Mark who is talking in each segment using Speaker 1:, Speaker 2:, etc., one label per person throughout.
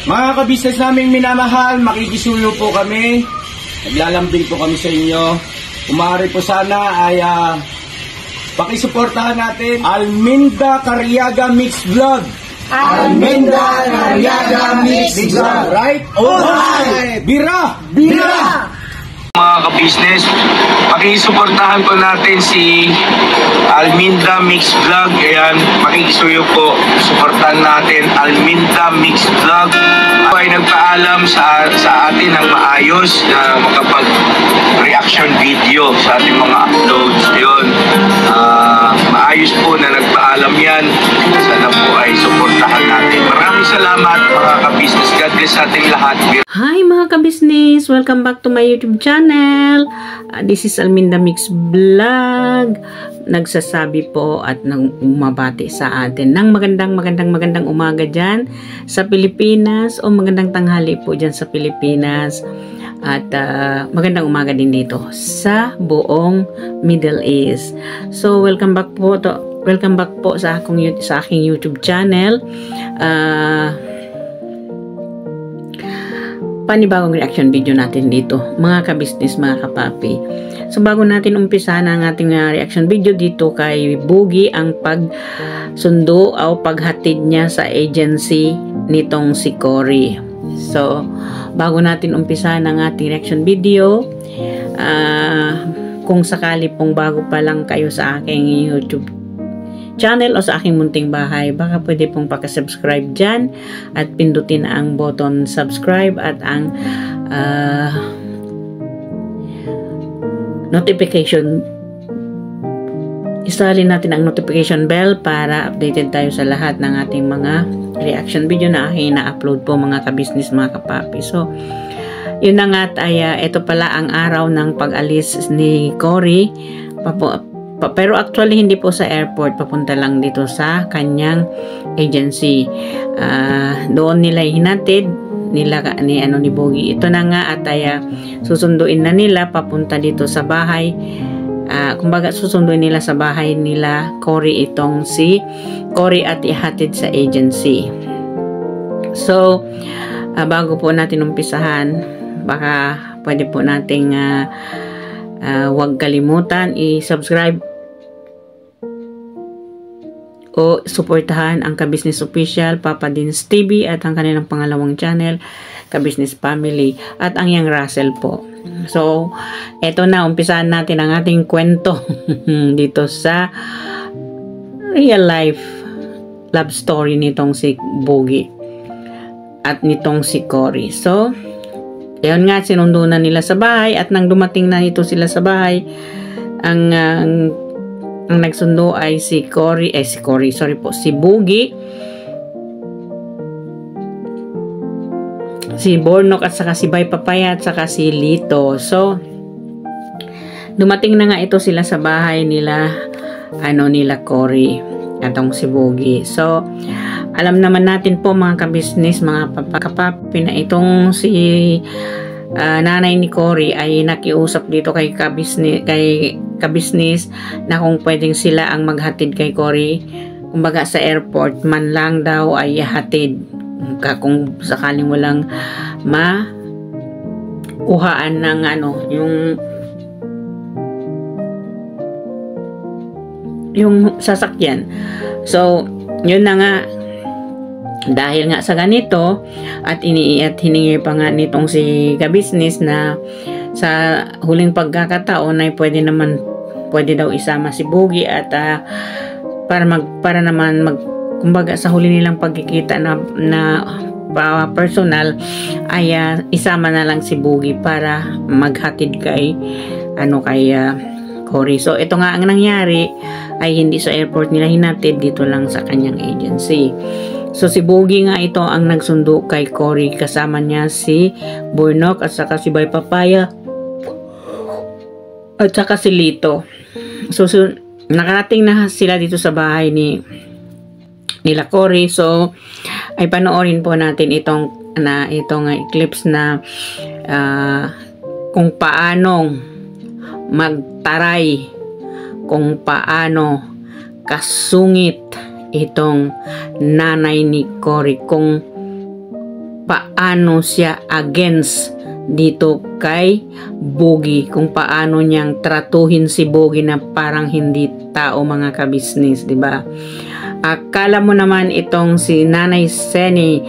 Speaker 1: Mga kabisnes naming minamahal, makikisuyo po kami. Naglalambing po kami sa inyo. Kung maaari po sana ay pakisuportahan natin Alminda Cariaga Mix Vlog. Alminda Cariaga Mix Vlog. Right? Alright! Bira! Bira!
Speaker 2: Mga kabisnes, pakisuportahan po natin si Alminda Mix Vlog. Ayan, makikisuyo po. Suportahan natin Alminda Mix Vlog. Ako ay nagpaalam sa atin ng maayos na makapag-reaction video sa ating mga uploads. Yun, maayos po na nagpaalam yan. Sana po ay suportahan natin. Maraming salamat mga kabisnes. God bless sa ating lahat.
Speaker 3: Hi mga kabisnes! Welcome back to my YouTube channel. This is Alminda Mix Vlog. Nagsasabi po at umabati sa atin ng magandang umaga dyan sa Pilipinas o magandang tanghali po dyan sa Pilipinas. At magandang umaga din dito sa buong Middle East. So welcome back po sa aking YouTube channel. Panibagong reaction video natin dito mga kabisnes, mga kapapi. So bago natin umpisahan ang ating reaction video dito kay Boogie, ang pagsundo o paghatid niya sa agency nitong si Cory. So bago natin umpisahan ang ating reaction video, kung sakali pong bago pa lang kayo sa aking YouTube channel o sa aking munting bahay, baka pwede pong pakasubscribe dyan at pindutin ang button subscribe at ang notification. Isali natin ang notification bell para updated tayo sa lahat ng ating mga reaction video na aking na-upload po mga kabisnes, mga kapapi. So yun na nga, ito pala ang araw ng pag-alis ni Cory. Pero actually hindi po sa airport, papunta lang dito sa kanyang agency. Doon nila hinatid ni Boogie. Ito na nga at susunduin na nila papunta dito sa bahay. Kumbaga susunduin nila sa bahay nila Cory itong si Cory at ihatid sa agency. So bago po natin umpisahan, baka pwede po nating huwag kalimutan i-subscribe o suportahan ang Kabisnes Official, Papa Dins TV at ang kanilang pangalawang channel, Kabisnes Family at ang Yang Russell po. So, eto na, umpisahan natin ang ating kwento dito sa real life love story nitong si Boogie at nitong si Cory. So, ayun nga, sinundo na nila sa bahay at nang dumating na ito sila sa bahay, ang nagsundo ay si Boogie, si Bornok at saka si Bay Papaya at saka si Lito. So dumating na nga ito sila sa bahay nila Cory atong si Boogie. So alam naman natin po mga kabisnes, mga kapapi, na itong si nanay ni Cory ay nakiusap dito kay kabisnes na kung pwedeng sila ang maghatid kay Cory. Kumbaga sa airport man lang daw ay hatid kung sakaling walang makuhaan ng yung sasakyan. So yun na nga, dahil nga sa ganito at hiningi pa nga nitong si kabisnes na sa huling pagkakataon ay pwede daw isama si Boogie at para naman kumbaga sa huli nilang pagkikita na personal ay isama na lang si Boogie para maghatid kay Cory. So ito nga ang nangyari, ay hindi sa airport nila hinatid, dito lang sa kanyang agency. So si Boogie nga ito ang nagsundo kay Cory, kasama niya si Bornok at saka si Bay Papaya at saka si Lito. So nakarating na sila dito sa bahay nila Cory. So ay panoorin po natin itong clips na kung paanong magtaray, kung paano kasungit itong nanay ni Cory, kung paano siya against dito kay Boogie, kung paano niyang tratuhin si Boogie na parang hindi tao, mga kabisnes, di ba? Akala mo naman itong si Nanay Seni,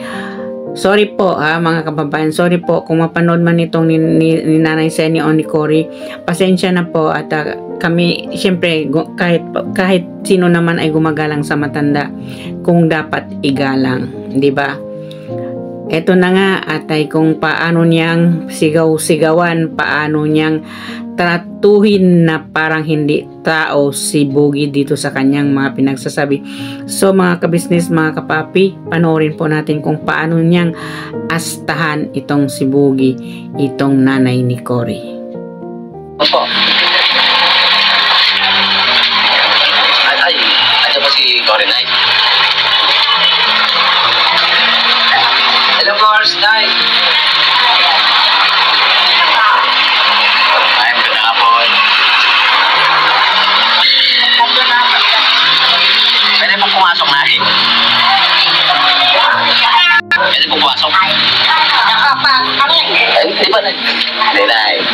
Speaker 3: sorry po mga kababayan, sorry po kung mapanood man itong ni Nanay Seni o ni Cory, pasensya na po. At kami, syempre, kahit sino naman ay gumagalang sa matanda kung dapat igalang, di ba? Ito na nga, atay, kung paano niyang sigaw-sigawan, paano niyang tratuhin na parang hindi tao si Boogie dito sa kanyang mga pinagsasabi. So mga kabisnes, mga kapapi, panoorin po natin kung paano niyang astahan itong si Boogie, itong nanay ni Cory.
Speaker 4: Opo. Ay, ano ba si Cory, Nay? Hello, Cory, Nay. Ay, magandang hapon. Pwede pong pumasok, Nay. Pwede pong pumasok. Ay, di ba, Nay? Hindi, Nay.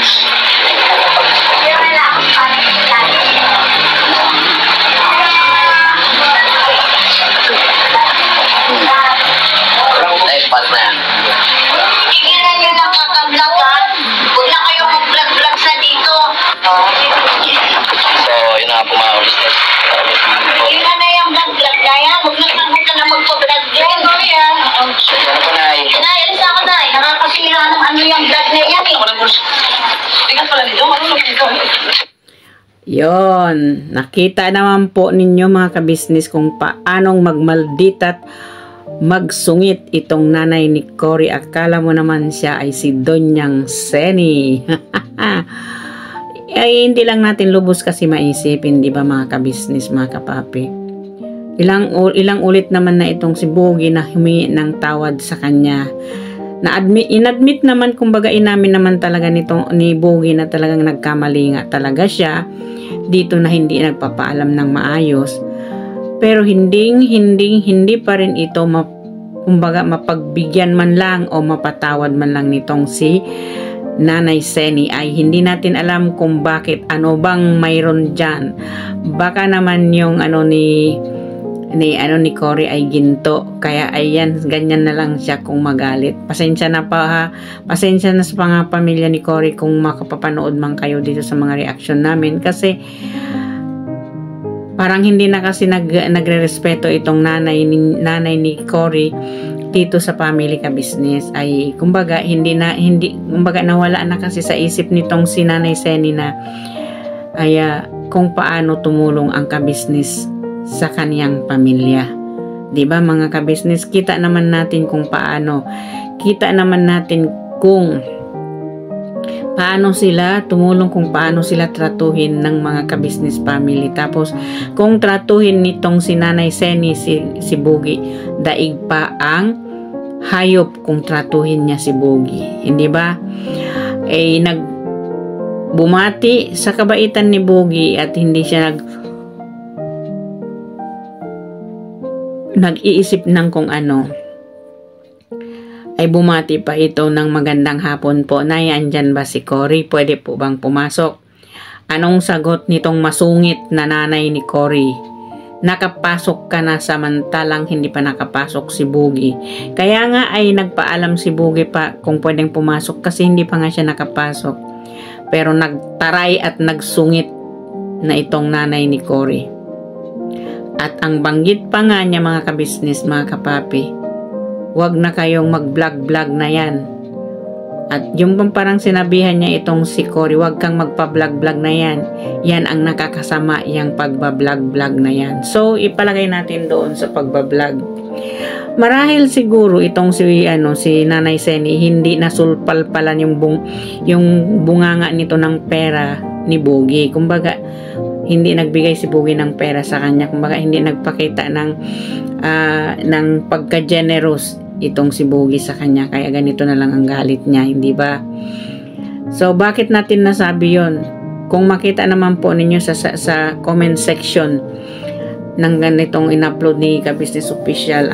Speaker 4: Pat na yan.
Speaker 5: Tigilan nyo na kakaglawan. Huwag na kayo mag-vlog-vlog sa dito.
Speaker 4: So, yun na nga po mga business.
Speaker 5: Yun na yung vlog-vlog na yan. Huwag na magpa-vlog yan. Ano yan?
Speaker 4: Ano po, Nay?
Speaker 5: Nay, alis ako, Nay. Nakakasira ng ano yung vlog na yan.
Speaker 4: Ako ng bulsa. Tingnan pala dito. Ano na dito?
Speaker 3: Yon, nakita naman po ninyo mga kabisnes kung paanong magmaldit at magsungit itong nanay ni Cory. Akala mo naman siya ay si Donyang Seni. Ay, hindi lang natin lubos kasi maisipin, di ba mga kabisnes, mga kapapi? Ilang ulit naman na itong si Boogie na humingi ng tawad sa kanya. Inadmit naman, kumbaga inamin naman talaga nitong ni Boogie na talagang nagkamali nga talaga siya dito, na hindi nagpapaalam ng maayos. Pero hindi pa rin ito kumbaga mapagbigyan man lang o mapatawad man lang nitong si Nanay Seni. Ay hindi natin alam kung bakit, ano bang mayroon dyan. Baka naman yung ano ni Cory ay ginto, kaya ayan, ganyan na lang siya kung magalit. Pasensya na pa ha, pasensya na sa mga pamilya ni Cory kung makapapanood man kayo dito sa mga reaction namin, kasi parang hindi na kasi nagre-respeto itong nanay ni Cory dito sa family ka business. Ay kumbaga kumbaga nawala na kasi sa isip nitong si Nanay Seni na ay kung paano tumulong ang ka-business sa kaniyang pamilya. 'Di ba mga ka-business, kita naman natin kung paano. Kita naman natin kung paano sila tumulong, kung paano sila tratuhin ng mga ka-business family. Tapos kung tratuhin nitong si Nanay Seni si Boogie, daig pa ang hayop kung tratuhin niya si Boogie, hindi ba? Bumati sa kabaitan ni Boogie at hindi siya nag-iisip ng kung ano, ay bumati pa ito ng magandang hapon po. Nay, andyan ba si Cory? Pwede po bang pumasok? Anong sagot nitong masungit na nanay ni Cory? Nakapasok ka na samantalang hindi pa nakapasok si Boogie. Kaya nga ay nagpaalam si Boogie pa kung pwedeng pumasok kasi hindi pa nga siya nakapasok. Pero nagtaray at nagsungit na itong nanay ni Cory. At ang banggit pa nga niya mga ka-business, mga kapapi, wag na kayong mag-vlog-vlog na yan. At yung parang sinabihan niya itong si Cory, wag kang magpa-vlog-vlog na yan. Yan ang nakakasama, yung pagba-vlog-vlog na yan. So, ipalagay natin doon sa pagba-vlog. Marahil siguro itong si Nanay Seni, hindi nasulpal-palan yung bunganga nito ng pera ni Boogie. Kumbaga, hindi nagbigay si Boogie ng pera sa kanya. Kumbaga, hindi nagpakita ng pagka-generous itong si Boogie sa kanya, kaya ganito na lang ang galit niya, hindi ba? So bakit natin nasabi yon? Kung makita naman po ninyo sa comment section, ng ganitong in-upload ni Ka-Business Official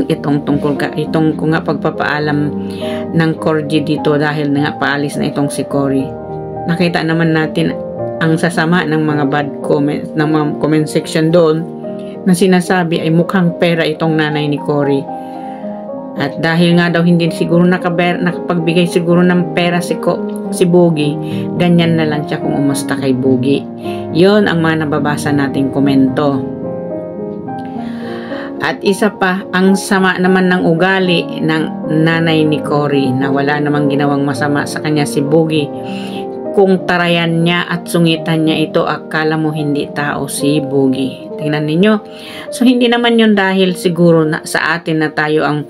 Speaker 3: itong tungkol itong kung nga pagpapaalam ng Corgi dito dahil nga paalis na itong si Cory. Nakita naman natin ang sasama ng mga bad comments ng mga comment section doon na sinasabi ay mukhang pera itong nanay ni Cory. At dahil nga daw hindi siguro nakapagbigay siguro ng pera si Boogie, ganyan na lang siya kung umusta kay Boogie. Yon ang mga nababasa nating komento. At isa pa, ang sama naman ng ugali ng nanay ni Cory na wala namang ginawang masama sa kanya si Boogie. Kung tarayan niya at sungitan niya ito, akala mo hindi tao si Boogie. Tingnan ninyo. So hindi naman yun dahil siguro sa atin na tayo ang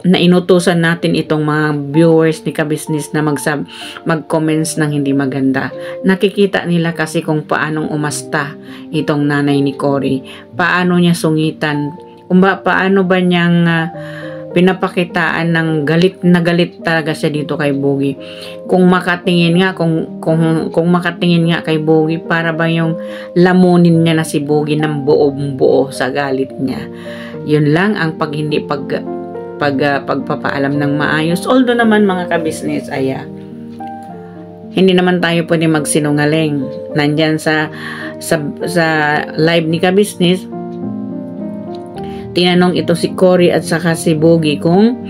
Speaker 3: na inutusan natin itong mga viewers ni Ka-Business na mag-comments ng hindi maganda. Nakikita nila kasi kung paanong umasta itong nanay ni Cory. Paano niya sungitan. Paano ba niyang pinapakitaan ng galit na galit talaga siya dito kay Boogie. Kung makatingin nga, kung makatingin nga kay Boogie, para ba yung lamunin niya na si Boogie ng buong buo sa galit niya. Yun lang ang pagpapaalam ng maayos. Although naman mga Ka-Business hindi naman tayo pwede magsinungaling. Nandyan sa live ni Ka-Business, tinanong ito si Cory at saka si Boogie kung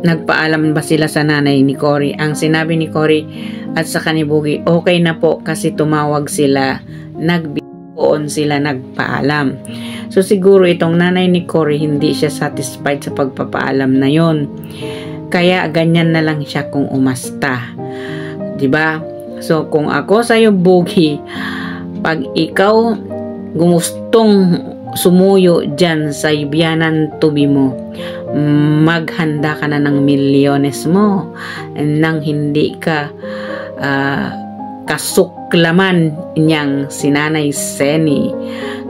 Speaker 3: nagpaalam ba sila sa nanay ni Cory. Ang sinabi ni Cory at saka ni Boogie, okay na po kasi tumawag sila, nagpaalam. So siguro itong nanay ni Cory hindi siya satisfied sa pagpapaalam na yon. Kaya ganyan na lang siya kung umasta. 'Di ba? So kung ako sa iyo Boogie, pag ikaw gustong sumuyo diyan sa ibiyanan tubi mo, maghanda ka na ng milyones mo nang hindi ka kasuklaman niyang si Nanay Seni.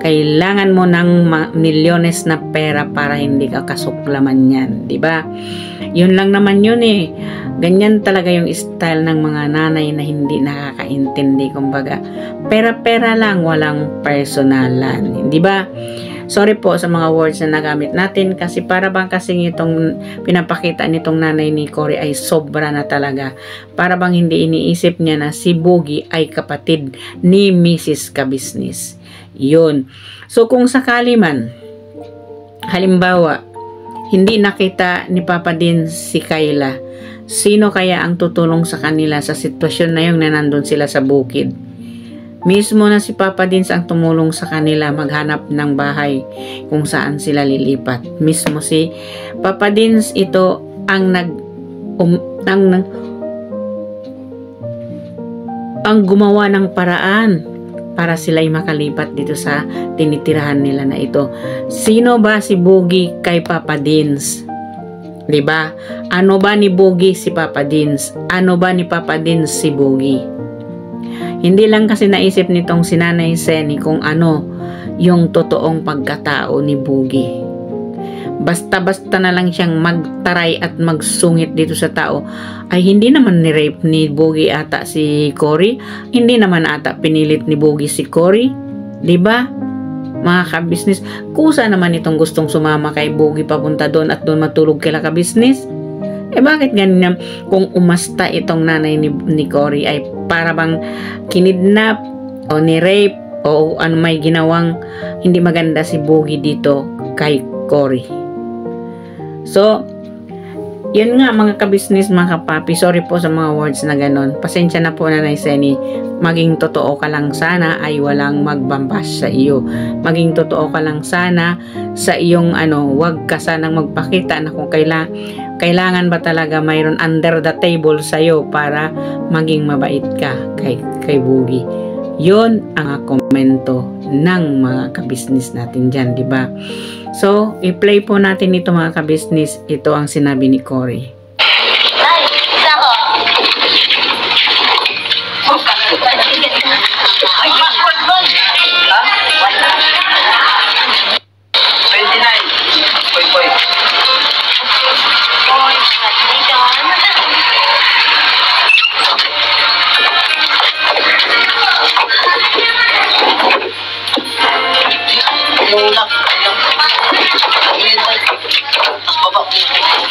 Speaker 3: Kailangan mo ng milyones na pera para hindi ka kasuklaman yan, di ba? Yun lang naman yun eh. Ganyan talaga yung style ng mga nanay na hindi nakakaintindi. Kumbaga, pera-pera lang, walang personalan, di ba? Sorry po sa mga words na nagamit natin kasi para bang kasing itong pinapakita nitong nanay ni Cory ay sobra na talaga. Para bang hindi iniisip niya na si Boogie ay kapatid ni Mrs. Ka-Business. Yun. So kung sakali man, halimbawa, hindi nakita ni Papa din si Kayla, sino kaya ang tutulong sa kanila sa sitwasyon na yung na nandun sila sa bukid? Mismo na si Papa Dins ang tumulong sa kanila maghanap ng bahay kung saan sila lilipat. Mismo si Papa Dins ito ang ang gumawa ng paraan para sila'y makalipat dito sa tinitirahan nila na ito. Sino ba si Boogie kay Papa Dins? Diba? Ano ba ni Boogie si Papa Dins? Ano ba ni Papa Dins si Boogie? Hindi lang kasi naisip nitong si Nanay Seni kung ano yung totoong pagkatao ni Boogie. Basta-basta na lang siyang magtaray at magsungit dito sa tao, ay hindi naman ni-rape ni Boogie ata si Cory. Hindi naman ata pinilit ni Boogie si Cory. Diba? Mga Ka-Business, kusa naman itong gustong sumama kay Boogie papunta doon at doon matulog kila Ka-Business. Bakit ganyan? Kung umasta itong nanay ni Cory ay para bang kinidnap o ni-rape o ano may ginawang hindi maganda si Boogie dito kay Cory. So, yun nga mga Ka-Business, mga kapapi, sorry po sa mga words na ganon. Pasensya na po Nanay Seni. Maging totoo ka lang sana ay walang magbambash sa iyo. Maging totoo ka lang sana sa iyong wag ka sanang magpakita na kung kailangan ba talaga mayroon under the table sa iyo para maging mabait ka kay Boogie. Yun ang komento ng mga Ka-Business natin dyan, di ba? So, i-play po natin ito mga Ka-Business. Ito ang sinabi ni Cory.
Speaker 5: Ay, isa ko. Ay, password mo. Ha?
Speaker 4: 29. Poy.
Speaker 5: Oy, dito.
Speaker 4: Tulak. Tapos baba po. Dito ka lang,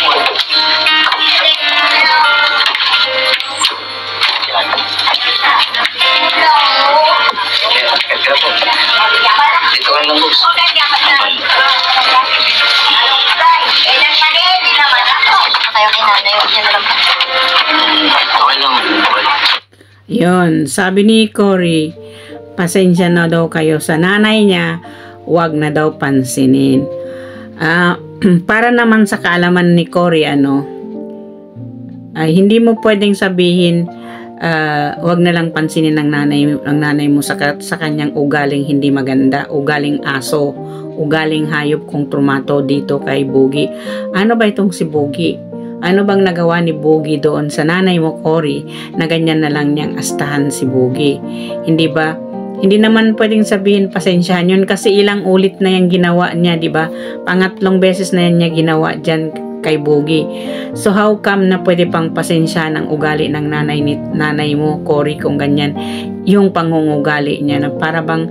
Speaker 4: boss.
Speaker 5: Kayo kay nanay, huwag niya na lang.
Speaker 4: Okay lang. Okay.
Speaker 3: Yon, sabi ni Cory, pasensya na daw kayo sa nanay niya, wag na daw pansinin. Para naman sa kaalaman ni Cory, hindi mo pwedeng sabihin, wag na lang pansinin ng nanay mo sa kanyang ugaling hindi maganda, ugaling aso, ugaling hayop kung trumato dito kay Boogie. Ano ba itong si Boogie? Ano bang nagawa ni Boogie doon sa nanay mo, Cory, na ganyan na lang niyang astahan si Boogie? Hindi ba? Hindi naman pwedeng sabihin pasensyahan yun kasi ilang ulit na yung ginawa niya, di ba? Pangatlong beses na yan niya ginawa dyan kay Boogie. So how come na pwede pang pasensyahan ang ugali ng nanay mo, Cory, kung ganyan yung pangungugali niya na para bang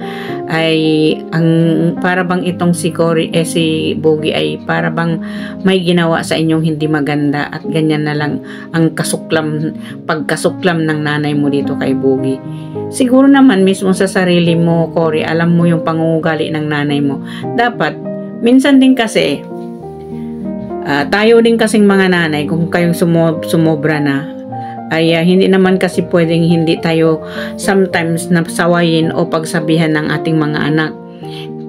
Speaker 3: itong si Cory si Boogie ay para bang may ginawa sa inyong hindi maganda at ganyan na lang ang pagkasuklam ng nanay mo dito kay Boogie. Siguro naman mismo sa sarili mo, Cory, alam mo yung pangungugali ng nanay mo. Dapat minsan din kasi tayo din kasing mga nanay, kung kayong sumobra na, ay hindi naman kasi pwedeng hindi tayo sometimes nasawayin o pagsabihan ng ating mga anak.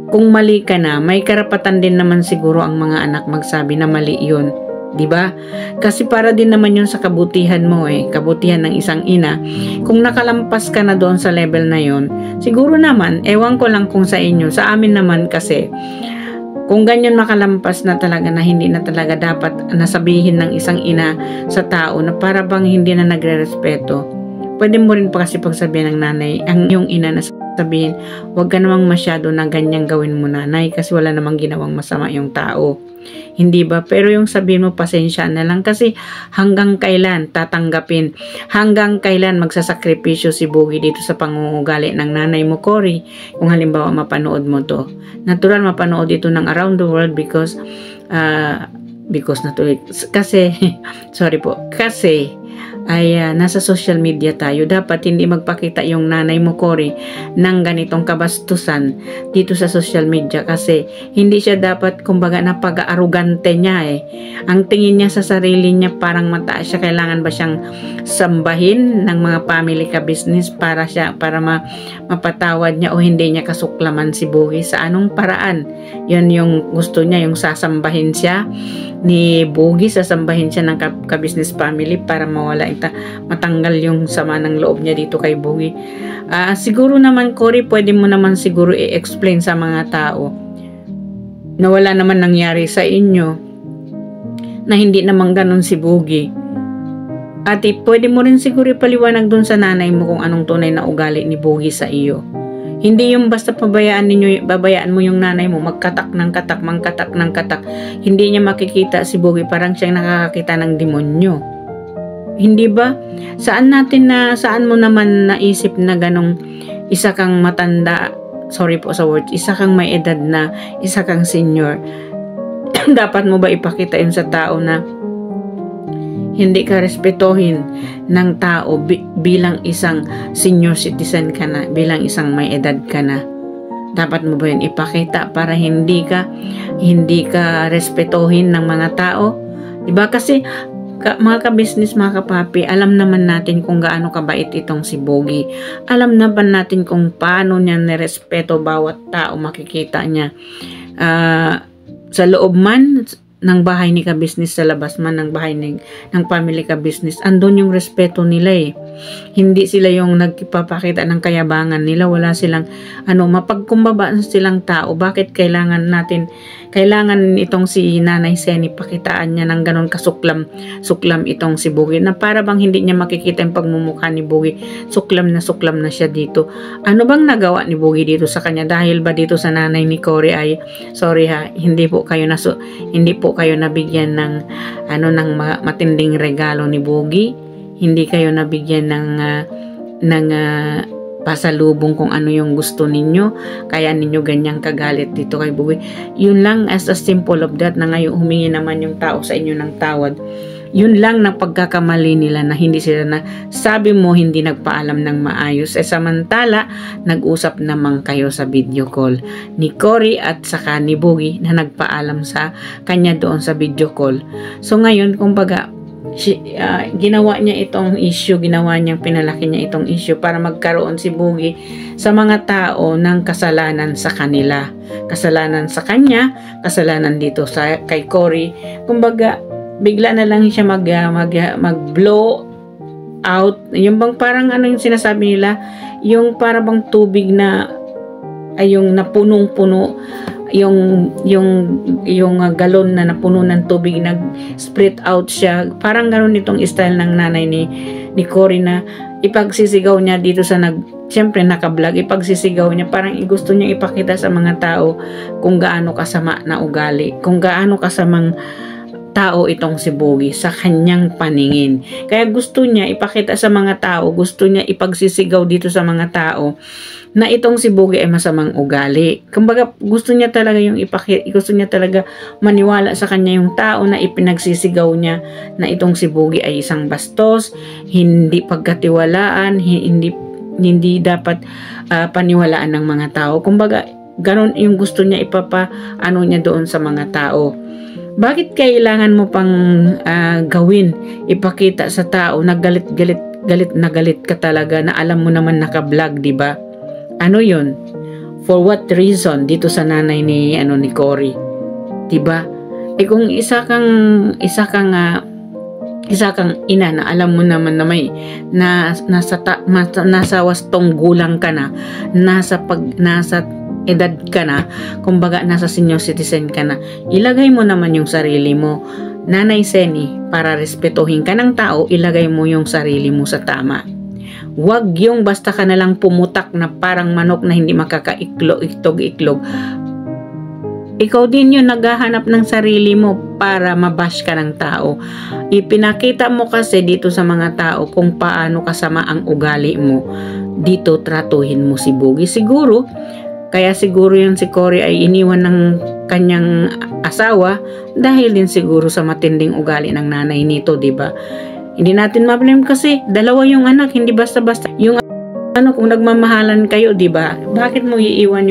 Speaker 3: Kung mali ka na, may karapatan din naman siguro ang mga anak magsabi na mali yun. Diba? Kasi para din naman yun sa kabutihan mo kabutihan ng isang ina. Kung nakalampas ka na doon sa level na yun, siguro naman, ewan ko lang kung sa inyo, sa amin naman kasi, kung ganyan makalampas na talaga na hindi na talaga dapat nasabihin ng isang ina sa tao na para bang hindi na nagre-respeto, pwede mo rin pa kasi pagsabihin ng nanay, ang iyong ina na sabihin, huwag ka namang masyado na ganyang gawin mo, nanay, kasi wala namang ginawang masama yung tao. Hindi ba? Pero yung sabihin mo, pasensya na lang kasi hanggang kailan tatanggapin, hanggang kailan magsasakripisyo si Boogie dito sa pangungugali ng nanay mo, Cory, kung halimbawa mapanood mo to. Natural mapanood ito ng around the world because kasi sorry po, kasi ay nasa social media tayo. Dapat hindi magpakita yung nanay mo, Cory, ng ganitong kabastusan dito sa social media kasi hindi siya dapat, kumbaga, napag-arugante niya Ang tingin niya sa sarili niya parang mataas siya. Kailangan ba siyang sambahin ng mga family ka business para mapatawad niya o hindi niya kasuklaman si Boogie? Sa anong paraan? Yun yung gusto niya, yung sasambahin siya ni Boogie, sasambahin siya ng ka-business family para matanggal yung sama ng loob niya dito kay Boogie. Siguro naman, Cory, pwede mo naman siguro i-explain sa mga tao na wala naman nangyari sa inyo, na hindi naman ganun si Boogie. At pwede mo rin siguro ipaliwanag dun sa nanay mo kung anong tunay na ugali ni Boogie sa iyo. Hindi yung basta babayaan mo yung nanay mo, magkatak ng katak, mangkatak ng katak. Hindi niya makikita si Boogie, parang siyang nakakakita ng demonyo. Hindi ba? Saan mo naman naisip na ganong isa kang matanda, sorry po sa words, isa kang may edad na, isa kang senior. Dapat mo ba ipakita yun sa tao na hindi ka respetuhin ng tao bilang isang senior citizen ka na, bilang isang may edad ka na? Dapat mo ba yun ipakita para hindi ka respetuhin ng mga tao? Diba? Kasi mga ka-business, mga kapapi, alam naman natin kung gaano kabait itong si Boogie. Alam naman natin kung paano niya nirespeto bawat tao makikita niya. Sa loob man ng bahay ni ka-business, sa labas man ng bahay ng family ka-business, andun yung respeto nila Hindi sila yung nagpapakita ng kayabangan nila. Wala silang mapagkumbaba silang tao. Bakit kailangan itong si Nanay Seni pakitaan niya ng ganon kasuklam itong si Boogie, na para bang hindi niya makikita yung pagmumukha ni Boogie. Suklam na siya dito. Ano bang nagawa ni Boogie dito sa kanya? Dahil ba dito sa nanay ni Cory ay, sorry hindi po kayo nabigyan ng matinding regalo ni Boogie? Hindi kayo nabigyan ng pasalubong kung ano yung gusto ninyo, kaya ninyo ganyang kagalit dito kay Bugoy. Yun lang, as a simple of that, na ngayon humingi naman yung tao sa inyo ng tawad. Yun lang na pagkakamali nila, na hindi sila na sabi mo hindi nagpaalam ng maayos, samantala nag-usap naman kayo sa video call ni Cory at saka ni Bugoy na nagpaalam sa kanya doon sa video call. So ngayon, kumbaga, ginawa niya itong issue, pinalaki niya itong issue para magkaroon si Bugoy sa mga tao ng kasalanan sa kanila, kasalanan sa kanya, kasalanan dito kay Cory. Kumbaga, bigla na lang siya mag-blow out, yung bang parang ano yung sinasabi nila, yung parang bang tubig na ay yung napunong-puno, yung galon na napuno ng tubig, nag-split out siya. Parang ganoon itong style ng nanay ni Cory, na ipagsisigaw niya dito sa siyempre naka-vlog, ipagsisigaw niya, parang gusto niya ipakita sa mga tao kung gaano kasama na ugali, kung gaano kasamang tao itong si Bugoy sa kanyang paningin. Kaya gusto niya ipakita sa mga tao, gusto niya ipagsisigaw dito sa mga tao na itong si Bugoy ay masamang ugali. Kumbaga, gusto niya talaga gusto niya talaga maniwala sa kanya yung tao na ipinagsisigaw niya na itong si Bugoy ay isang bastos, hindi pagkatiwalaan, hindi dapat paniwalaan ng mga tao. Kumbaga, ganon yung gusto niya ano niya doon sa mga tao. Bakit kailangan mo pang gawin, ipakita sa tao na galit na galit ka talaga, na alam mo naman naka-vlog, di ba? Ano yun? For what reason dito sa nanay ni Cory? Diba? Kung isa kang ina na alam mo naman na may nasa wastong gulang ka na, nasa edad ka na, kumbaga nasa senior citizen ka na, ilagay mo naman yung sarili mo, Nanay Seni, para respetuhin ka ng tao, ilagay mo yung sarili mo sa tama. Huwag yung basta ka nalang pumutak na parang manok na hindi makakaiklog-iklog. Ikaw din yung naghahanap ng sarili mo para mabash ka ng tao. Ipinakita mo kasi dito sa mga tao kung paano kasama ang ugali mo. Dito tratuhin mo si Bugoy. Kaya siguro yung si Cory ay iniwan ng kanyang asawa dahil din siguro sa matinding ugali ng nanay nito, diba? Hindi natin ma-blame kasi dalawa yung anak, hindi basta-basta. Yung kung nagmamahalan kayo, di ba? Bakit mo iiwan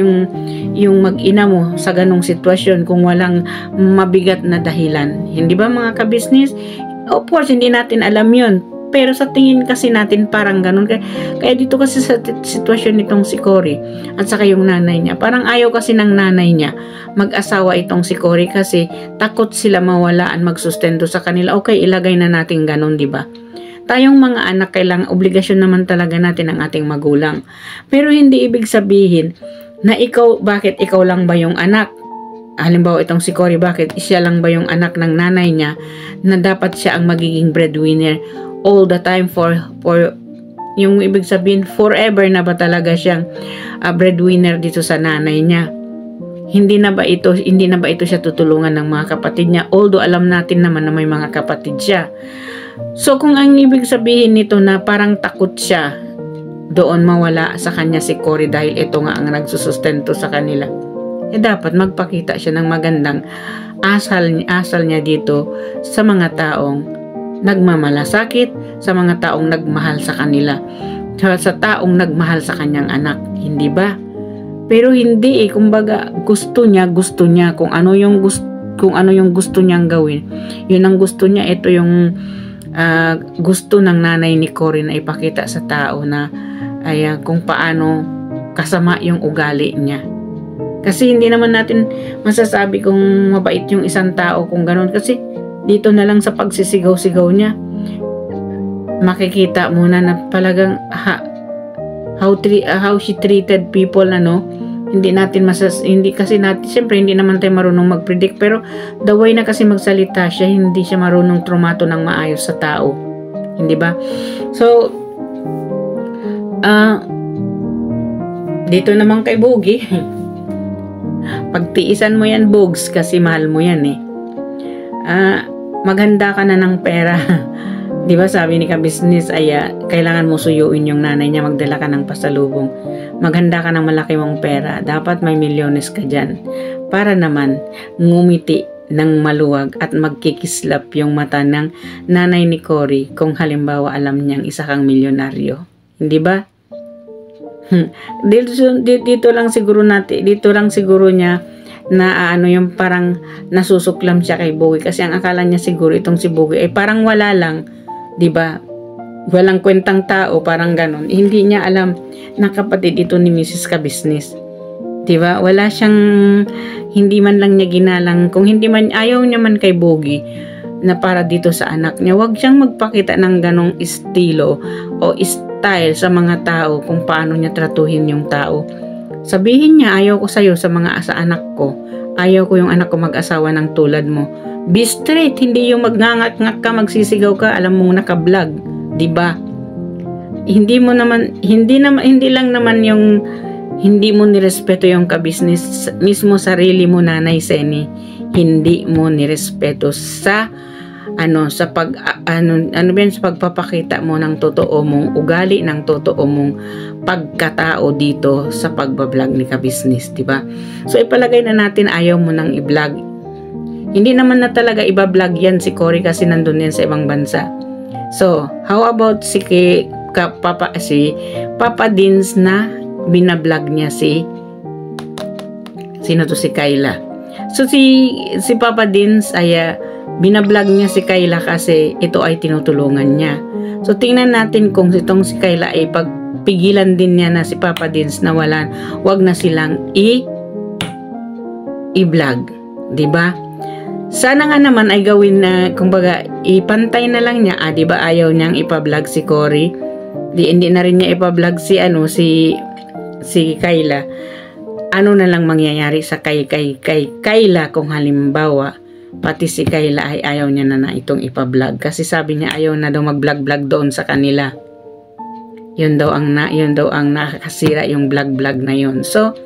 Speaker 3: yung mag-ina mo sa ganong sitwasyon kung walang mabigat na dahilan? Hindi ba mga kabisnes? Of course, hindi natin alam yun. Pero sa tingin kasi natin parang ganon. Kaya dito kasi sa sitwasyon nitong si Cory at saka yung nanay niya, parang ayaw kasi ng nanay niya mag-asawa itong si Cory kasi takot sila mawalaan magsustento sa kanila. Okay, ilagay na natin ganon, di ba? Tayong mga anak, kailangan, obligasyon naman talaga natin ang ating magulang. Pero hindi ibig sabihin na bakit ikaw lang ba yung anak? Halimbawa itong si Cory, bakit siya lang ba yung anak ng nanay niya na dapat siya ang magiging breadwinner all the time for yung ibig sabihin forever na ba talaga siyang breadwinner dito sa nanay niya? Hindi na ba ito siya tutulungan ng mga kapatid niya, although alam natin naman na may mga kapatid siya. So kung ang ibig sabihin nito na parang takot siya doon mawala sa kanya si Cory dahil ito nga ang nagsusustento sa kanila, dapat magpakita siya ng magandang asal niya dito sa mga taong nagmamalasakit, sa mga taong nagmahal sa kanila, sa taong nagmahal sa kanyang anak, hindi ba? Pero hindi kumbaga gusto niya kung ano yung gusto niyang gawin. Yun ang gusto niya, ito yung gusto ng nanay ni Cory na ipakita sa tao na kung paano kasama yung ugali niya. Kasi hindi naman natin masasabi kung mabait yung isang tao kung gano'n, kasi dito na lang sa pagsisigaw-sigaw niya makikita muna na talagang how she treated people, hindi kasi natin, syempre hindi naman tayo marunong mag-predict, pero the way na kasi magsalita siya, hindi siya marunong trumato ng maayos sa tao, hindi ba? So dito naman kay Bugoy, pagtiisan mo yan, Bugs, kasi mahal mo yan maganda ka na ng pera. Di ba sabi ni ka-business ay kailangan mo suyuin yung nanay niya, magdala ka ng pasalubong. Maghanda ka ng malaki mong pera. Dapat may milyones ka dyan. Para naman ngumiti ng maluwag at magkikislap yung mata ng nanay ni Cory kung halimbawa alam niyang isa kang milyonaryo. Hindi ba? Dito lang siguro niya na yung parang nasusuklam siya kay Bogie kasi ang akala niya siguro itong si Bogie ay parang wala lang, 'di ba? Walang kwentang tao, parang ganon. Hindi niya alam na kapatid ito ni Mrs. Ka-business. 'Di ba? Wala siyang, hindi man lang niya ginalang, kung hindi man ayaw niya man kay Bogie na para dito sa anak niya, wag siyang magpakita ng ganong estilo o style sa mga tao kung paano niya tratuhin yung tao. Sabihin niya, ayaw ko sa'yo sa anak ko. Ayaw ko yung anak ko mag-asawa ng tulad mo. Be straight, hindi yung magngangat-ngat ka, magsisigaw ka, alam mong naka-vlog, 'di ba? Hindi lang naman yung hindi mo nirespeto yung ka-business, mismo sarili mo, Nanay Seni, hindi mo nirespeto sa sa pagpapakita mo ng totoo mong ugali, ng totoo mong pagkatao dito sa pagbablog ni ka-business, di ba? So ipalagay na natin ayaw mo nang i-vlog. Hindi naman na talaga iba-vlog yan si Cory kasi nandun yan sa ibang bansa. So, how about si Papa Dins na binablog niya sino to, si Kayla. So si Papa Dins ay binablog niya si Kayla kasi ito ay tinutulungan niya. So tingnan natin kung itong si Kayla ay pagpigilan din niya na si Papa Dins na wag na silang i-vlog, 'di ba? Sana nga naman ay gawin na, kumbaga ipantay na lang niya, 'di ba? Ayaw niyang ipa-vlog si Cory. Hindi na rin niya ipa-vlog si Kayla. Ano na lang mangyayari sa kay Kayla kung halimbawa pati si Kayla ay ayaw niya na itong ipa-vlog kasi sabi niya ayaw na daw mag-vlog doon sa kanila. Yun daw ang nakakasira yung vlog na yun. So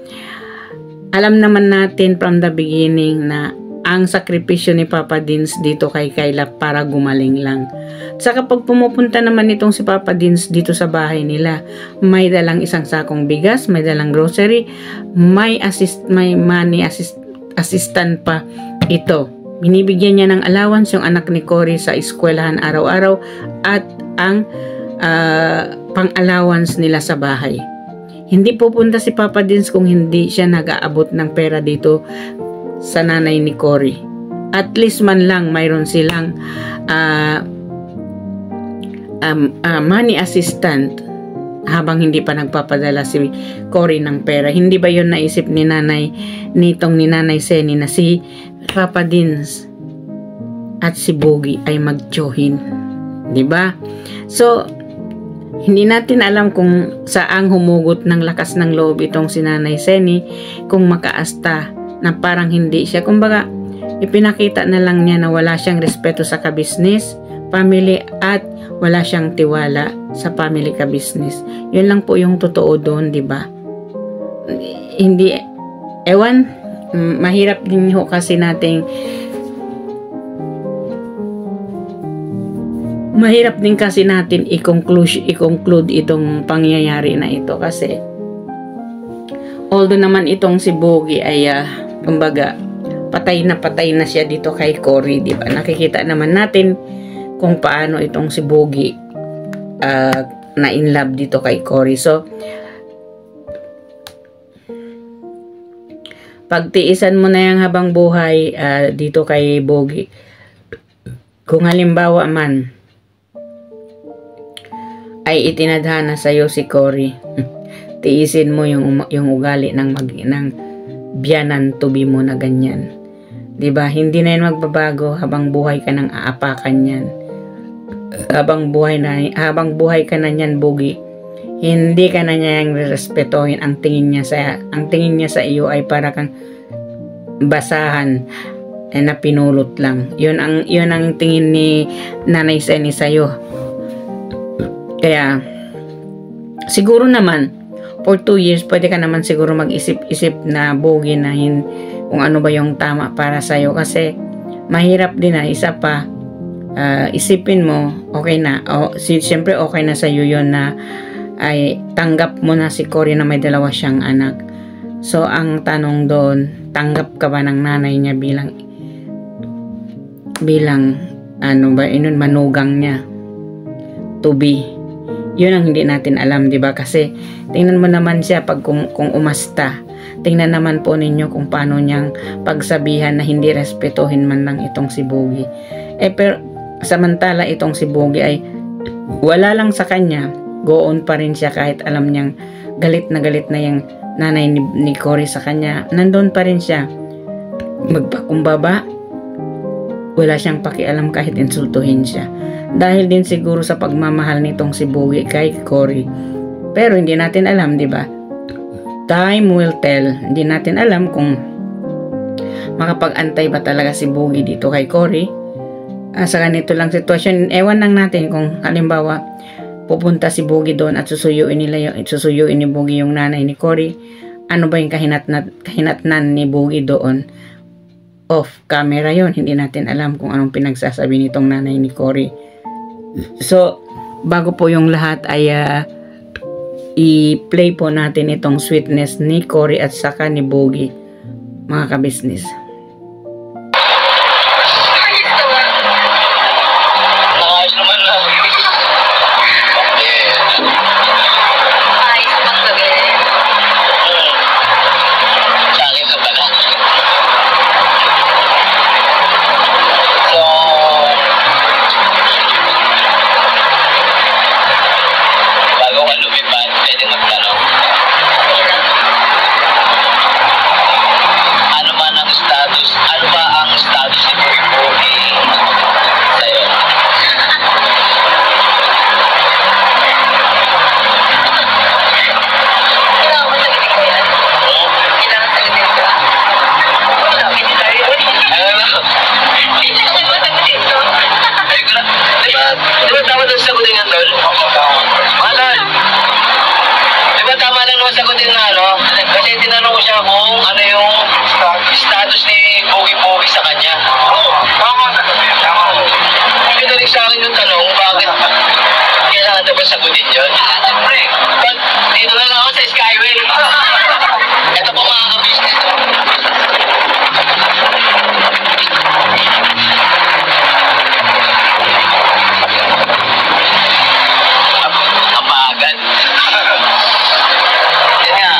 Speaker 3: alam naman natin from the beginning na ang sakripisyo ni Papa Dins dito kay Kayla para gumaling lang. Saka pag pumupunta naman itong si Papa Dins dito sa bahay nila, may dalang isang sakong bigas, may dalang grocery, may money assistant pa ito. Binibigyan niya ng allowance yung anak ni Cory sa eskwelahan araw-araw at ang pang-allowance nila sa bahay. Hindi pupunta si Papa Dins kung hindi siya nag-aabot ng pera dito sa nanay ni Cory. At least man lang mayroon silang money assistant habang hindi pa nagpapadala si Cory ng pera. Hindi ba yun naisip ni Nanay Seni na si Papa Dins at si Bogie ay magtyohin, 'di ba? So hindi natin alam kung saang humugot ng lakas ng loob itong si Nanay Seni, kung makaasta na parang hindi siya, kumbaga ipinakita na lang niya na wala siyang respeto sa ka-business family at wala siyang tiwala sa family ka-business. Yun lang po yung totoo doon, 'di ba? Hindi mahirap din ho kasi natin i-conclude itong pangyayari na ito kasi although naman itong si Bogie ay kumbaga patay na siya dito kay Cory, di ba? Nakikita naman natin kung paano itong si Bogie na in love dito kay Cory. So pagtiisan mo na yung habang buhay dito kay Bogie. Kung halimbawa man ay itinadhana sa'yo si Cory, tiisin mo yung ugali ng biyanan tubi mo na ganyan. 'Di ba? Hindi na yan magbabago habang buhay ka nang aapakan yan. Habang buhay ka na niyan, Bogie, hindi ka na niya yung respetuhin. Ang tingin niya sa iyo ay para kang basahan na pinulot lang. Yun ang tingin ni Nanay Seni sa iyo. Kaya siguro naman for 2 years pwede ka naman siguro mag-isip-isip na, Bogie, na kung ano ba yung tama para sa iyo kasi mahirap din isa pa isipin mo, okay na. Siyempre okay na sa iyo yun na ay tanggap mo na si Cory na may dalawa siyang anak. So, ang tanong doon, tanggap ka ba ng nanay niya bilang manugang niya to be? Yun ang hindi natin alam, di ba? Kasi tingnan mo naman siya kung umasta. Tingnan naman po ninyo kung paano niyang pagsabihan na hindi respetuhin man lang itong si Bogey. Pero samantala itong si Bogey ay wala lang sa kanya, go on pa rin siya kahit alam niyang galit na yung nanay ni Cory sa kanya. Nandun pa rin siya. Magpakumbaba, wala siyang pakialam kahit insultuhin siya. Dahil din siguro sa pagmamahal nitong si Bogey kay Cory. Pero hindi natin alam, di ba? Time will tell. Hindi natin alam kung makapag-antay ba talaga si Bogey dito kay Cory. Sa ganito lang sitwasyon, ewan lang natin kung halimbawa pupunta si Bogey doon at susuyuin ni Bogey yung nanay ni Cory. Ano ba yung kahinatnan ni Bogey doon? Off camera yon, hindi natin alam kung anong pinagsasabi nitong nanay ni Cory. So, bago po yung lahat ay i-play po natin itong sweetness ni Cory at saka ni Bogey, mga kabisnes.
Speaker 4: Nakayos naman na.
Speaker 5: Ayos naman gabi.
Speaker 4: Sa akin na pala. So, bago ka lumipad, pwede magtanong. Ano ba ang status ni Bogey sa'yo?
Speaker 5: Kailangan ko sagutin ko yan. Kailangan sagutin ko. Wala, hindi tayo. Kailangan mo sagutin ko.
Speaker 4: Di ba tama doon sagutin yan, Tol? Mahal. Di ba tama lang naman sagutin na, no? Kasi tinanong ko siya kung ano yung status ni Bogey sa kanya. Tama na. Pinalik sa akin yung tanong, bakit kailangan na ba sagutin yun? Siyempre. Dito na lang ako sa Skyway. Ito po mga ka-business. Apagan. Yan nga.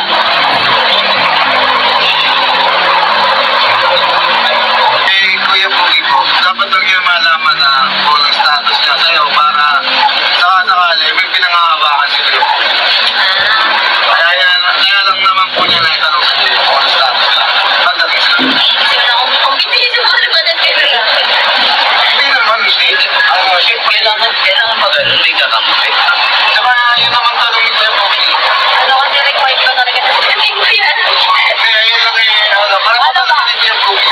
Speaker 2: Kuya Bogey po, dapat lang yung malaman na kung ang status niya sa'yo para sakasakali may pinangahawakan si Kuya Bogey. Kaya lang naman po niya naitanong sa iyo kung ang status niya. Pagdating sa iyo.
Speaker 5: Siguro kung hindi siguro ba na sila.
Speaker 2: Hindi naman, hindi.
Speaker 4: Kailangan ba ganun? May kakampi.
Speaker 2: Saka yun naman tanong ni Kuya Bogey.
Speaker 5: Ano kasi required ko talaga na sagutin ko yan.
Speaker 2: Kaya yun lang para pagdating ni Kuya Bogey.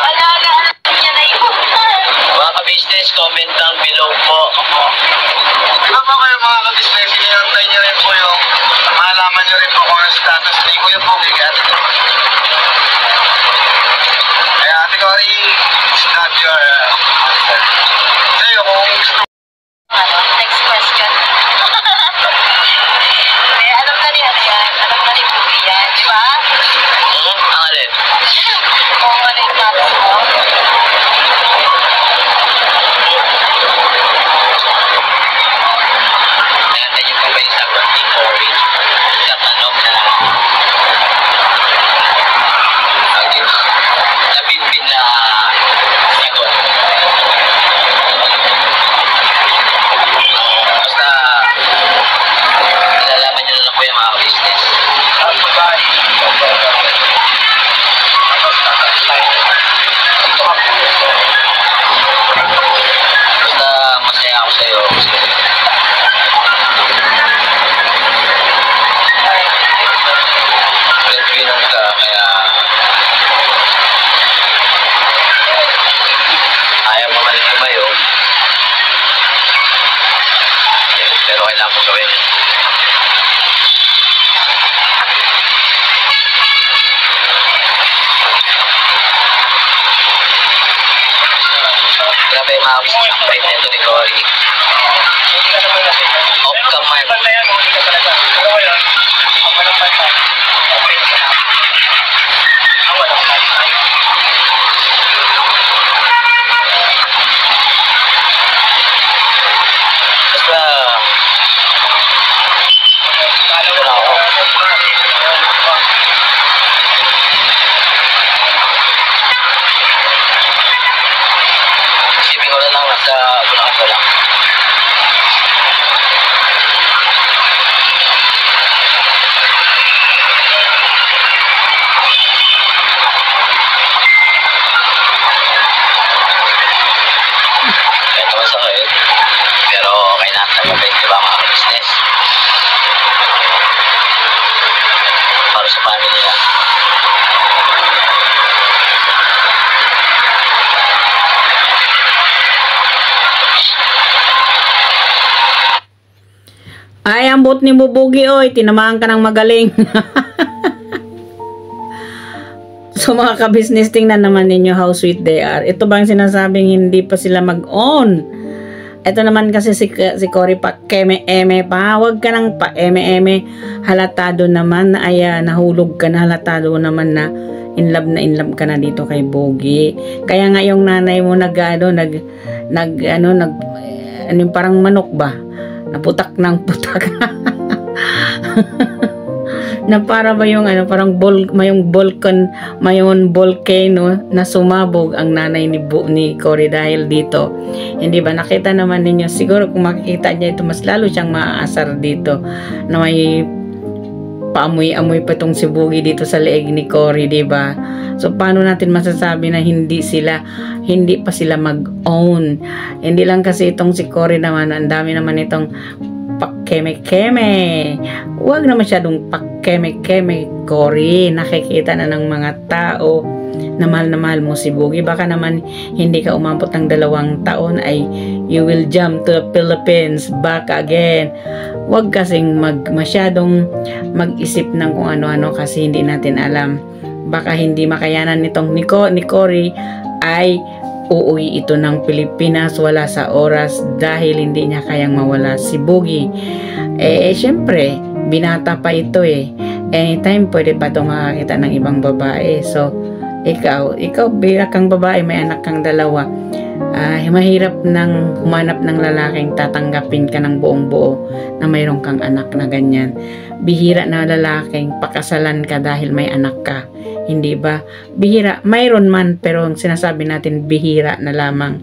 Speaker 5: Wala niya na yun.
Speaker 4: Mga ka-business, comment down below po.
Speaker 2: Di ba po kayo mga ka-business, inintay niyo rin po yung malaman niyo rin po kung ang status ni Kuya Bogey kay Ate Cory. Kaya Ate Cory, snap your answer. Sa'yo, kung gusto
Speaker 5: Next question. Alam na ni ano yan. Alam na ni Bogey yan. Di ba?
Speaker 4: Ang alin?
Speaker 5: Kung ano yung status mo.
Speaker 4: Natin yung po ba yung sagot ni Cory sa tanong na nabitbit na sagot. Basta nalalaman nyo na lang po yung mga business. Basta masaya ako sa'yo. Breadwinner ka, kaya ayaw mo man tumayo. Pero kailangan mo gawin. Grabe, Mouse, right nito ni Cory. Off ka man. Basta, wala ako. Isipin ko na lang nasa Bulacan pa lang. Kaya naman sa kayo. Pero okay na tanggapin, di ba, mga business? Para sa family niya.
Speaker 3: Ay, ang boot ni Bubugi, oy, tinamaan ka ng magaling. So mga ka-business, tingnan naman ninyo how sweet they are. Ito bang sinasabing hindi pa sila mag-on? Ito naman kasi si Cory pa keme-eme pa. Huwag ka nang pa eme-eme. Halatado naman na nahulog ka na. Halatado naman na in love ka na dito kay Bogi. Kaya nga yung nanay mo parang manok ba? Naputak ng putak. Na para ba yung parang mayong volcano na sumabog ang nanay ni Cory dahil dito. Hindi ba nakita naman ninyo, siguro kung makikita niya ito mas lalo siyang maaasar dito na may paamoy-amoy pa tong si Bogi dito sa leeg ni Cory, di ba? So paano natin masasabi na hindi pa sila mag-own? Hindi lang kasi itong si Cory naman, ang dami naman itong pakeme-keme. Huwag na masyadong pakeme-keme, Cory. Nakikita na ng mga tao na mahal mo si Bogi. Baka naman hindi ka umabot ng 2 taon ay you will jump to the Philippines back again. Huwag kasing masyadong mag-isip ng kung ano-ano kasi hindi natin alam. Baka hindi makayanan nitong ni Cory ay uuwi ito ng Pilipinas, wala sa oras dahil hindi niya kayang mawala si Bogi. Syempre, binata pa ito anytime pwede pa ito makakita ng ibang babae. So, ikaw bilang kang babae, may anak kang 2, mahirap nang humanap ng lalaking tatanggapin ka ng buong buo na mayroon kang anak na ganyan. Bihira na lalaking pakasalan ka dahil may anak ka. Hindi ba? Bihira. Mayroon man, pero ang sinasabi natin, bihira na lamang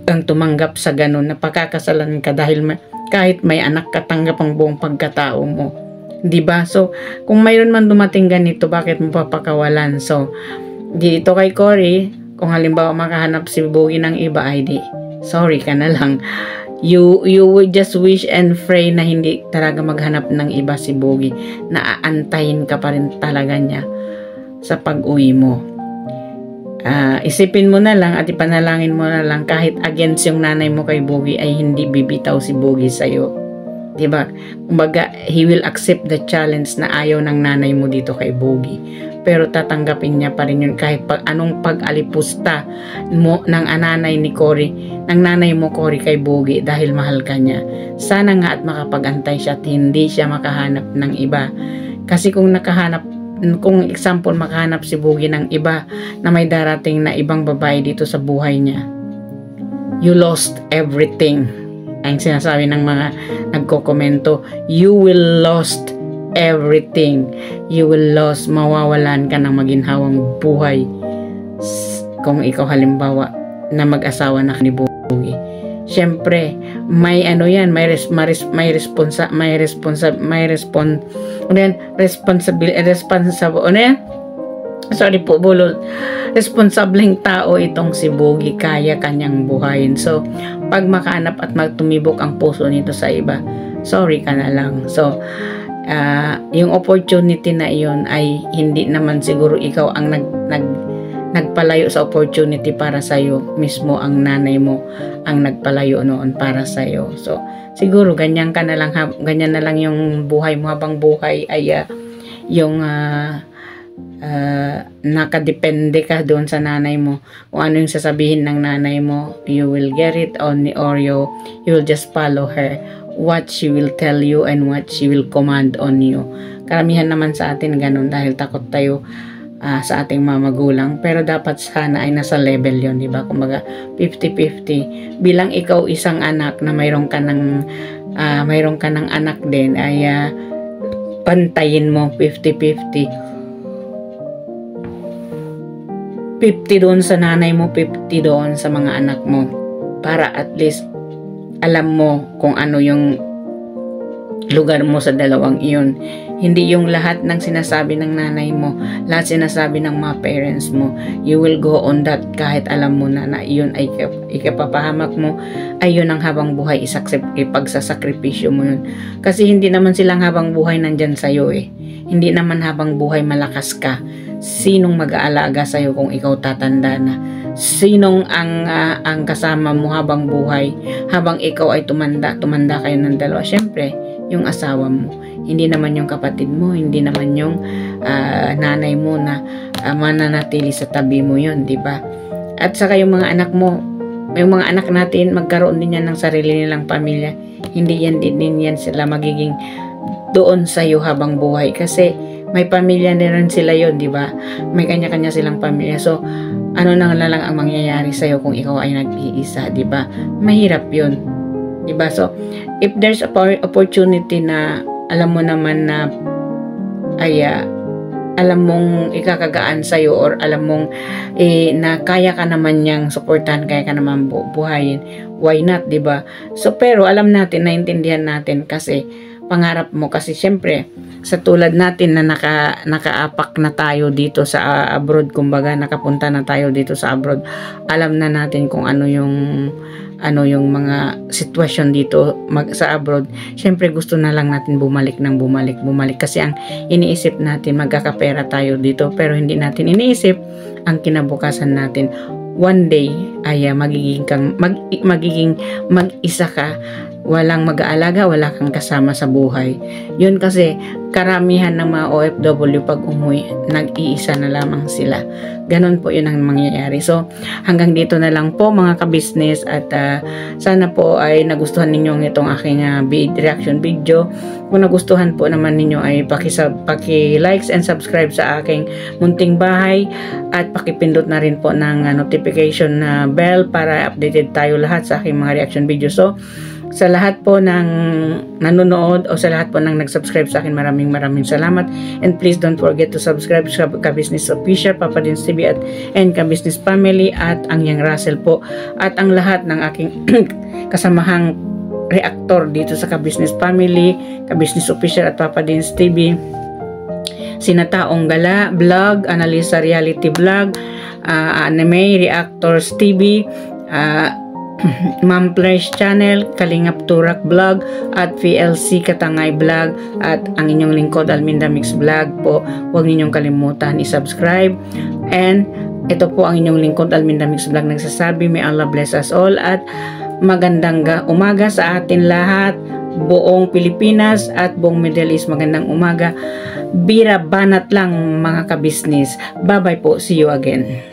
Speaker 3: ang tumanggap sa ganun na pakakasalan ka dahil kahit may anak ka, tanggap ang buong pagkatao mo. Di ba? So, kung mayroon man dumating ganito, bakit mo papakawalan? So, dito kay Cory, kung halimbawa makahanap si Bogi ng iba, ay di, sorry ka na lang. You would just wish and pray na hindi talaga maghanap ng iba si Bogi. Naaantayin ka pa rin talaga niya sa pag-uwi mo. Isipin mo na lang at ipanalangin mo na lang kahit against yung nanay mo kay Bogi ay hindi bibitaw si Bogi sa'yo. Diba? Kumbaga, he will accept the challenge na ayaw ng nanay mo dito kay Bogi. Pero tatanggapin niya pa rin yun kahit anong pag-alipusta mo ng nanay ni Cory, ng nanay mo Cory kay Bogi dahil mahal ka niya. Sana nga at makapag-antay siya at hindi siya makahanap ng iba. Kasi kung example makahanap si Bogi ng iba na may darating na ibang babae dito sa buhay niya, you lost everything. Ang sinasabi ng mga nagkokomento, you will lost everything. You will lost, mawawalan ka ng maginhawang buhay kung ikaw halimbawa na mag-asawa na ni Bogi. Siyempre, may responsableng tao itong si Bogi, kaya kanyang buhayin. So, pag makahanap at magtumibok ang puso nito sa iba, sorry ka na lang. So, yung opportunity na iyon ay hindi naman siguro ikaw ang nagpalayo sa opportunity para sa'yo. Mismo ang nanay mo ang nagpalayo noon para sa'yo. So, siguro ganyan na lang yung buhay mo habang buhay ay yung nakadepende ka doon sa nanay mo. Kung ano yung sasabihin ng nanay mo, you will get it on, or you will just follow her, what she will tell you and what she will command on you. Karamihan naman sa atin ganun dahil takot tayo sa ating mga magulang, pero dapat sana ay nasa level yon, di ba? Kumbaga 50-50. Bilang ikaw isang anak na mayroon ka ng anak din, ay pantayin mo 50-50. 50 doon sa nanay mo, 50 doon sa mga anak mo, para at least alam mo kung ano yung lugar mo sa dalawang iyon. Hindi yung lahat ng sinasabi ng nanay mo, lahat sinasabi ng mga parents mo, you will go on that kahit alam mo na iyon ay ikapapahamak mo, ay yun ang habang buhay, ipagsasakripisyo mo yun. Kasi hindi naman silang habang buhay nandyan sa'yo eh. Hindi naman habang buhay malakas ka. Sinong mag-aalaga sa'yo kung ikaw tatanda na? Sinong ang kasama mo habang buhay, habang ikaw ay tumanda kayo ng dalawa? Syempre, yung asawa mo. Hindi naman yung kapatid mo, hindi naman yung nanay mo na mananatili sa tabi mo yun, di ba? At saka yung mga anak mo, yung mga anak natin, magkaroon din yan ng sarili nilang pamilya. Hindi din yan sila magiging doon sa'yo habang buhay. Kasi may pamilya na rin sila yun, di ba? May kanya-kanya silang pamilya. So, ano na lang ang mangyayari sa'yo kung ikaw ay nag-iisa, di ba? Mahirap yun, di ba? So, if there's a opportunity na alam mo naman na alam mong ikakagaan sa'yo, or alam mong na kaya ka naman niyang suportahan, kaya ka naman buhayin, why not, di ba? So, pero alam natin, naintindihan natin kasi pangarap mo, kasi syempre sa tulad natin na nakaapak na tayo dito sa abroad, kumbaga nakapunta na tayo dito sa abroad, alam na natin kung ano yung mga sitwasyon dito sa abroad. Syempre gusto na lang natin bumalik kasi ang iniisip natin magkakapera tayo dito, pero hindi natin iniisip ang kinabukasan natin. One day ay magiging mag-isa ka, walang mag-aalaga, wala kang kasama sa buhay. Yun kasi karamihan ng mga OFW pag umuwi, nag-iisa na lamang sila. Ganon po yun ang mangyayari. So, hanggang dito na lang po mga ka-business, at sana po ay nagustuhan ninyo itong aking reaction video. Kung nagustuhan po naman ninyo ay paki-likes and subscribe sa aking munting bahay, at pakipindot na rin po ng notification na bell para updated tayo lahat sa aking mga reaction video. So, sa lahat po ng nanonood o sa lahat po ng nag-subscribe sa akin, maraming salamat. And please don't forget to subscribe sa Ka-Business Official, Papa Dins TV and Ka-Business Family, at ang Yang Russell po, at ang lahat ng aking kasamahang reactor dito sa Ka-Business Family, Ka-Business Official at Papa Dins TV. Sina Taong Gala Vlog, Analisa Reality Vlog, Anime Reactors TV, Ma'am Flash Channel, Kalingap Turak Vlog, at VLC Katangay Vlog, at ang inyong lingkod Alminda Mix Vlog po. Huwag ninyong kalimutan i-subscribe. And ito po ang inyong lingkod Alminda Mix Vlog nagsasabi, may Allah bless us all, at magandang umaga sa atin lahat, buong Pilipinas at buong Middle East. Magandang umaga. Bira banat lang mga ka-business. Bye bye po. See you again.